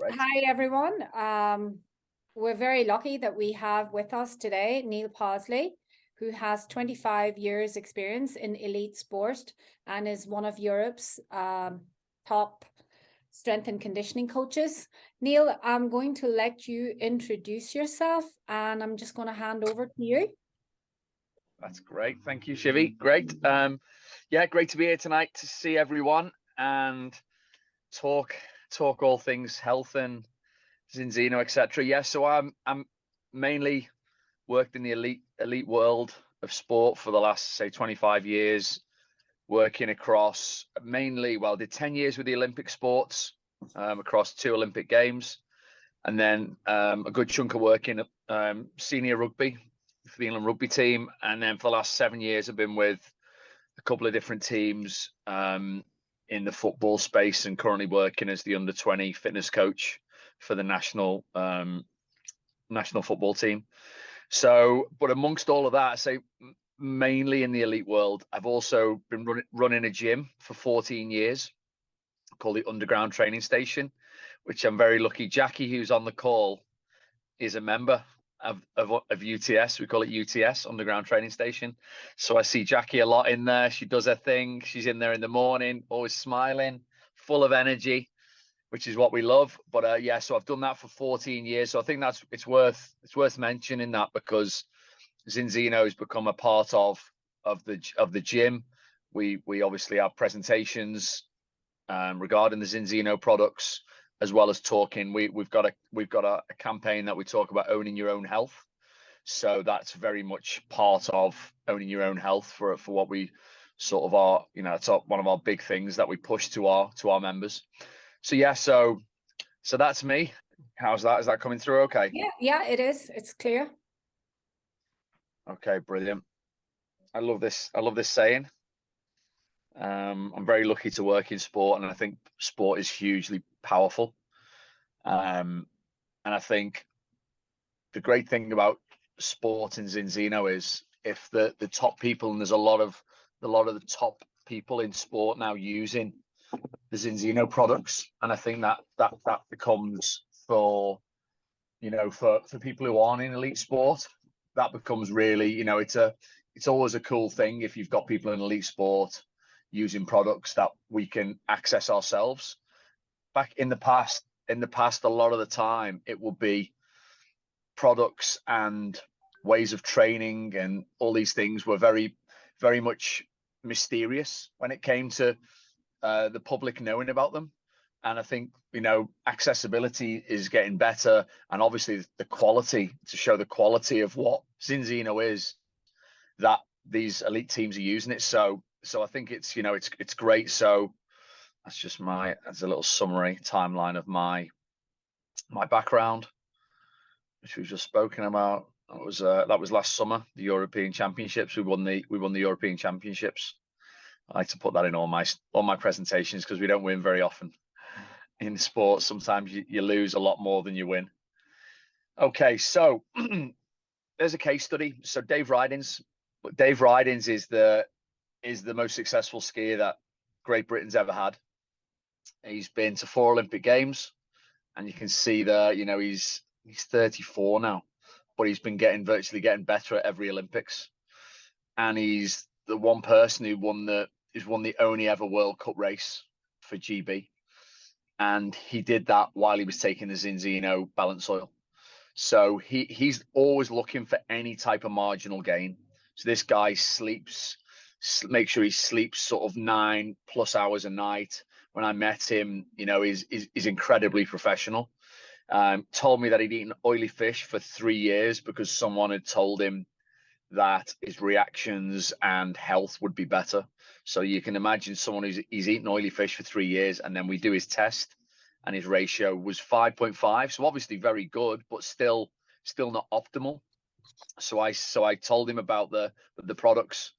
Great. Hi, everyone. We're very lucky that we have with us today Neil Parsley, who has 25 years experience in elite sport and is one of Europe's top strength and conditioning coaches. Neil, I'm going to let you introduce yourself and I'm just going to hand over to you. That's great. Thank you, Shivvy. Great. Yeah, great to be here tonight to see everyone and talk all things health and Zinzino, etc. Yeah, so I'm mainly worked in the elite world of sport for the last, say, 25 years, working across mainly, well, did 10 years with the Olympic sports, across 2 Olympic games, and then a good chunk of work in senior rugby for the England rugby team, and then for the last 7 years I've been with a couple of different teams in the football space, and currently working as the under-20 fitness coach for the national football team. So, but amongst all of that, I say mainly in the elite world, I've also been running a gym for 14 years called the Underground Training Station, which I'm very lucky. Jackie, who's on the call, is a member of UTS. We call it UTS, Underground Training Station. So I see Jackie a lot in there. She does her thing. She's in there in the morning, always smiling, full of energy, which is what we love. But yeah, so I've done that for 14 years. So I think it's worth mentioning that, because Zinzino has become a part of the gym. We obviously have presentations regarding the Zinzino products, as well as talking. We've got a campaign that we talk about owning your own health. So that's very much part of owning your own health for what we sort of are. You know, it's one of our big things that we push to our members. So yeah, so that's me. How's that? Is that coming through okay? Yeah, it is. It's clear. Okay, brilliant. I love this saying. I'm very lucky to work in sport, and I think sport is hugely powerful. And I think the great thing about sport in Zinzino is if the top people, and there's a lot of the top people in sport now using the Zinzino products, and I think that becomes for people who aren't in elite sport, that becomes really, it's always a cool thing if you've got people in elite sport using products that we can access ourselves. Back in the past, a lot of the time it would be products and ways of training, and all these things were very, very much mysterious when it came to the public knowing about them. And I think, accessibility is getting better, and obviously the quality, to show the quality of what Zinzino is, that these elite teams are using it. So I think it's great. So that's a little summary timeline of my background, which we've just spoken about. That was last summer, the European Championships. We won the European Championships. I like to put that in all my presentations, because we don't win very often in sports. Sometimes you lose a lot more than you win. Okay, so there's a case study. So Dave Rydins is the most successful skier that Great Britain's ever had. He's been to 4 Olympic Games, and you can see there, he's 34 now, but he's been virtually getting better at every Olympics. And he's the one person who won the only ever World Cup race for GB. And he did that while he was taking the Zinzino balance oil. So he's always looking for any type of marginal gain. So this guy make sure he sleeps sort of 9+ hours a night. When I met him, he's incredibly professional. Told me that he'd eaten oily fish for 3 years because someone had told him that his reactions and health would be better. So you can imagine someone he's eaten oily fish for 3 years, and then we do his test, and his ratio was 5.5. So obviously very good, but still not optimal. So I told him about the products,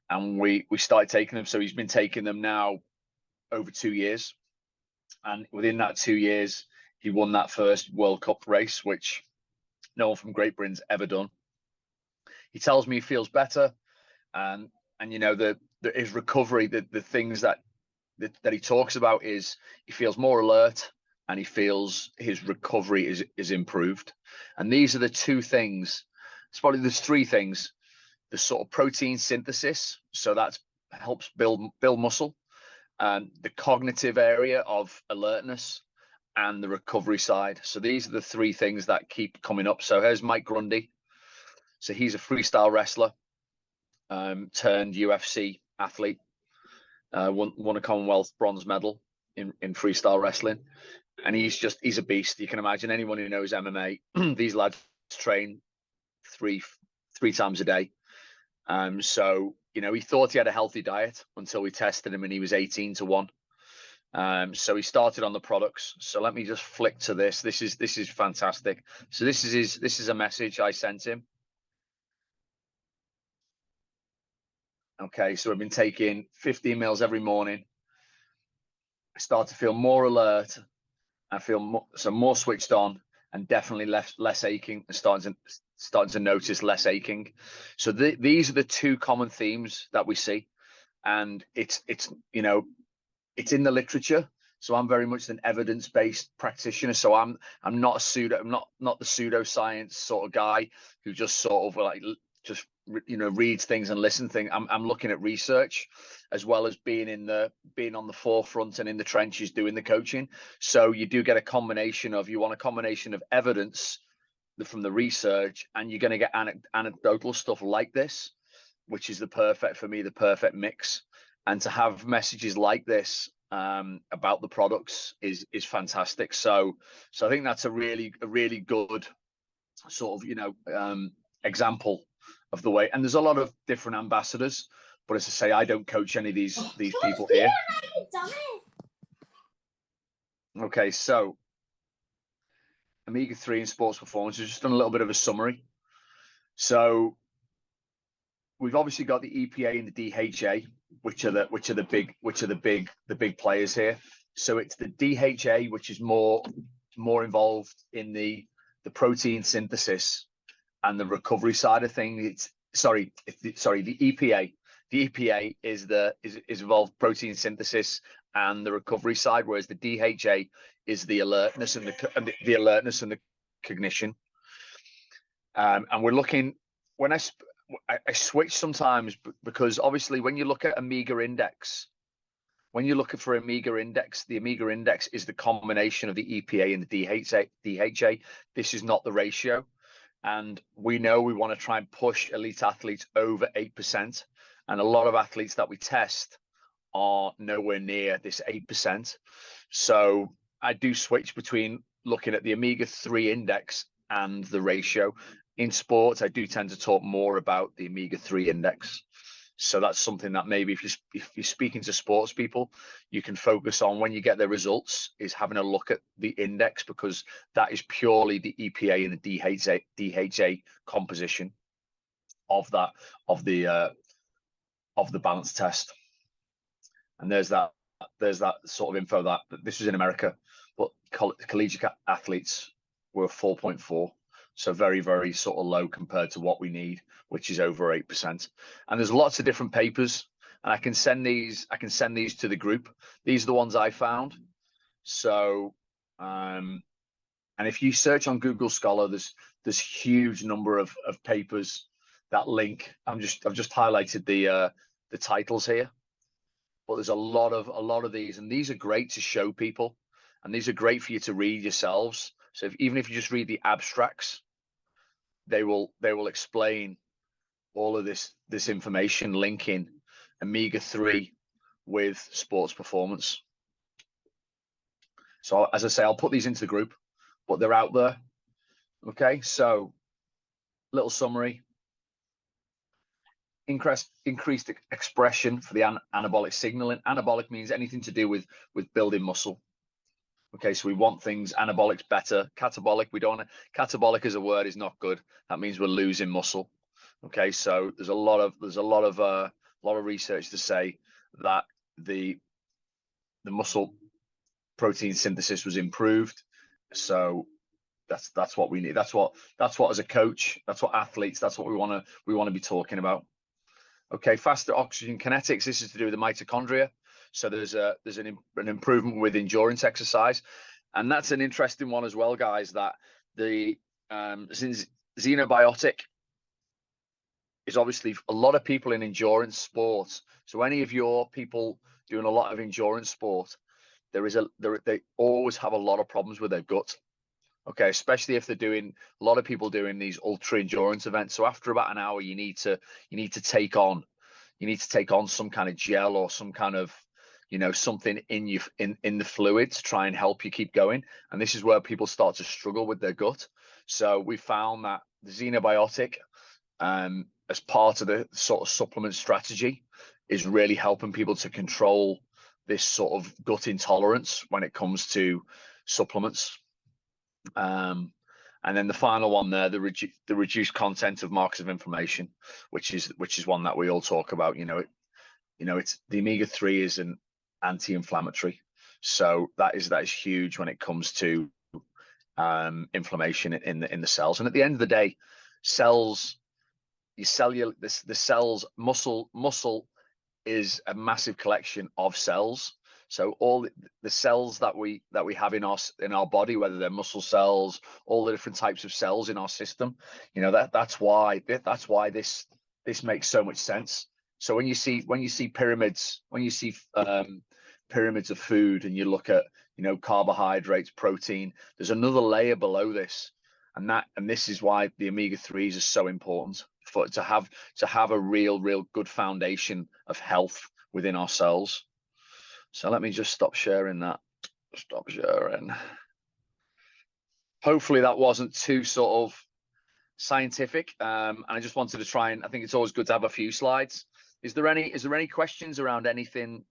and we started taking them. So he's been taking them now over 2 years, and within that 2 years he won that first World Cup race, which no one from Great Britain's ever done. He tells me he feels better, and his recovery, the things that he talks about is he feels more alert, and he feels his recovery is improved. And these are the two things. There's three things: the sort of protein synthesis, so that helps build muscle, and the cognitive area of alertness, and the recovery side. So these are the three things that keep coming up. So here's Mike Grundy. So he's a freestyle wrestler, turned UFC athlete, won a Commonwealth bronze medal in freestyle wrestling. And he's a beast. You can imagine, anyone who knows MMA, these lads train three times a day. So, he thought he had a healthy diet until we tested him, and he was 18-1. So he started on the products. So let me just flick to this. This is fantastic. So this is a message I sent him. Okay, so I've been taking 15 mils every morning. I start to feel more alert. I feel more switched on, and definitely less aching, and starting to notice less aching. So these are the two common themes that we see, and it's in the literature. So I'm very much an evidence-based practitioner. So I'm not the pseudoscience sort of guy who just sort of reads things and listens things. I'm looking at research, as well as being on the forefront and in the trenches doing the coaching. So you do get a combination of evidence from the research, and you're going to get anecdotal stuff like this, which is the perfect mix. And to have messages like this about the products is fantastic. So I think that's a really good sort of example of the way. And there's a lot of different ambassadors, but as I say, I don't coach any of these people here. Okay, so omega-3 and sports performance. We've just done a little bit of a summary. So we've obviously got the EPA and the DHA, which are the big players here. So it's the DHA, which is more involved in the protein synthesis and the recovery side of things. The EPA. The EPA is involved protein synthesis and the recovery side, whereas the DHA is the alertness and the cognition. And we're looking, when I switch sometimes, because obviously when you look at Omega Index, the Omega Index is the combination of the EPA and the DHA. This is not the ratio. And we know we want to try and push elite athletes over 8%. And a lot of athletes that we test are nowhere near this 8%. So I do switch between looking at the omega-3 index and the ratio. In sports, I do tend to talk more about the omega-3 index. So that's something that maybe if you're speaking to sports people, you can focus on when you get their results, is having a look at the index, because that is purely the EPA and the DHA composition of the balance test. And there's that sort of info that this was in America, but collegiate athletes were 4.4. So very, very sort of low compared to what we need, which is over 8%. And there's lots of different papers, and I can send these to the group. These are the ones I found. So, and if you search on Google Scholar, there's huge number of papers that link. I've just highlighted the titles here, but there's a lot of these, and these are great to show people, and these are great for you to read yourselves. So even if you just read the abstracts, they will explain all of this information linking omega-3 with sports performance. So as I say, I'll put these into the group, but they're out there. Okay, so little summary. Increased expression for the anabolic signaling. Anabolic means anything to do with building muscle. Okay, so we want things anabolics better. Catabolic, we don't. Catabolic as a word is not good. That means we're losing muscle. Okay, so there's a lot of research to say that the muscle protein synthesis was improved. So that's what we need. That's what as a coach, that's what athletes, that's what we want to be talking about. Okay, faster oxygen kinetics. This is to do with the mitochondria. So there's an improvement with endurance exercise. And that's an interesting one as well, guys, that the since xenobiotic is obviously a lot of people in endurance sports. So any of your people doing a lot of endurance sport, they always have a lot of problems with their gut. Okay, especially if they're doing, a lot of people doing these ultra endurance events. So after about an hour, you need to take on some kind of gel or some kind of, something in the fluid to try and help you keep going. And this is where people start to struggle with their gut. So we found that the xenobiotic, as part of the sort of supplement strategy, is really helping people to control this sort of gut intolerance when it comes to supplements. And then the final one there, the reduced content of markers of inflammation, which is one that we all talk about. It's the omega-3 is an anti-inflammatory, so that is huge when it comes to inflammation in the cells. And at the end of the day, cells, the cells, muscle is a massive collection of cells. So all the cells that we have in our body, whether they're muscle cells, all the different types of cells in our system, that's why this makes so much sense. So when you see pyramids, pyramids of food, and you look at carbohydrates, protein, there's another layer below this, and this is why the omega-3s are so important, to have a real good foundation of health within our cells. So let me just stop sharing that. Stop sharing. Hopefully that wasn't too sort of scientific. And I just wanted to try, and I think it's always good to have a few slides. Is there any questions around anything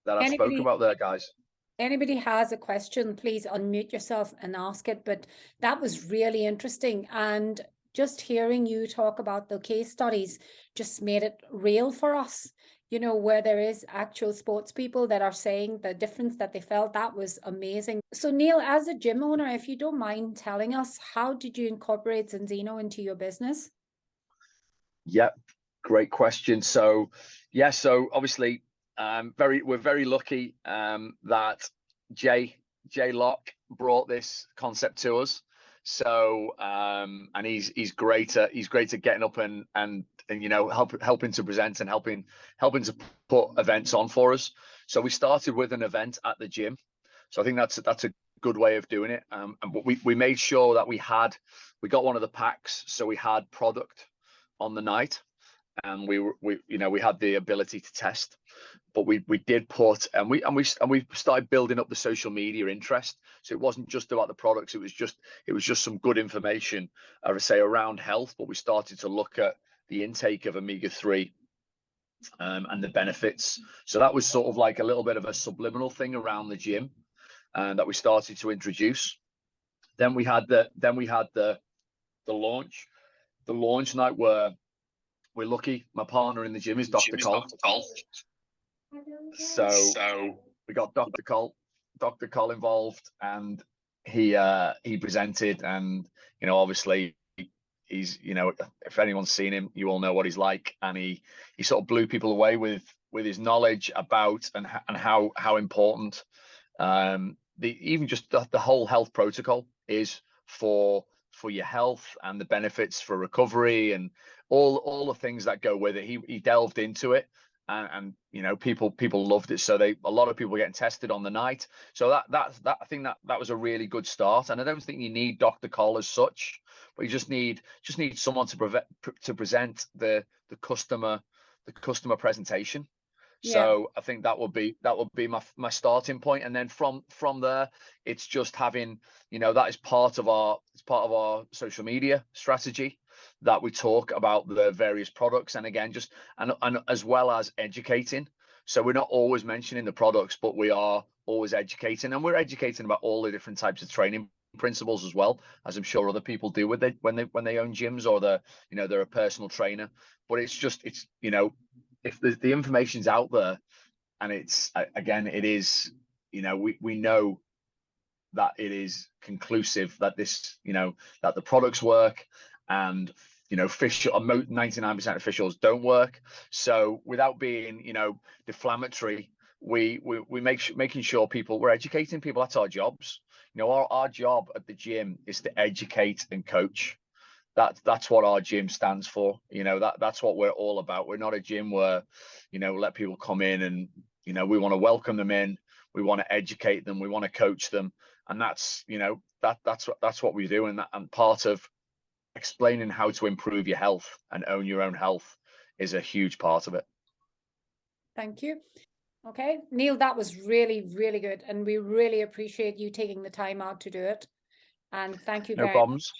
that I've spoke about there, guys? Anybody has a question, please unmute yourself and ask it. But that was really interesting. And just hearing you talk about the case studies just made it real for us, where there is actual sports people that are saying the difference that they felt. That was amazing. So Neil, as a gym owner, if you don't mind telling us, how did you incorporate Zinzino into your business? Yep, great question. So obviously we're very lucky that Jay Locke brought this concept to us. So and he's great at getting up and helping to present and helping to put events on for us. So we started with an event at the gym. So I think that's a good way of doing it. And we made sure that we got one of the packs, so we had product on the night, and we had the ability to test. But we did put, and we started building up the social media interest. So it wasn't just about the products, it was just some good information, I would say, around health. But we started to look at the intake of omega-3 and the benefits. So that was sort of like a little bit of a subliminal thing around the gym, and that we started to introduce. Then we had the launch night, where we're lucky. My partner in the gym is Dr. Cole. So we got Dr. Cole involved, and he presented, and obviously he's, if anyone's seen him, you all know what he's like, and he sort of blew people away with his knowledge about and how important even just the whole health protocol is for your health, and the benefits for recovery, and all the things that go with it. He delved into it, and people loved it. So a lot of people were getting tested on the night. So that I think that was a really good start. And I don't think you need Dr. Cole as such, but you just need someone to present the customer presentation. Yeah. So I think that would be my starting point, and then from there, it's just having, that is part of our social media strategy, that we talk about the various products, and again, just and as well as educating. So we're not always mentioning the products, but we are always educating, and we're educating about all the different types of training principles as well, as I'm sure other people do with it when they own gyms, or they're a personal trainer. But it's if the information's out there, and it's, again, it is, we know that it is conclusive that this, that the products work, and 99% of fish oils don't work. So without being deflammatory, we making sure we're educating people. That's our jobs. You know, our job at the gym is to educate and coach. That's what our gym stands for. You know, that's what we're all about. We're not a gym where, you know, let people come in and, you know, we want to welcome them in, we want to educate them, we want to coach them. And that's, you know, that's what we do. And part of explaining how to improve your health and own your own health is a huge part of it. Thank you. Okay, Neil, that was really, really good. And we really appreciate you taking the time out to do it. And thank you No very much. problems.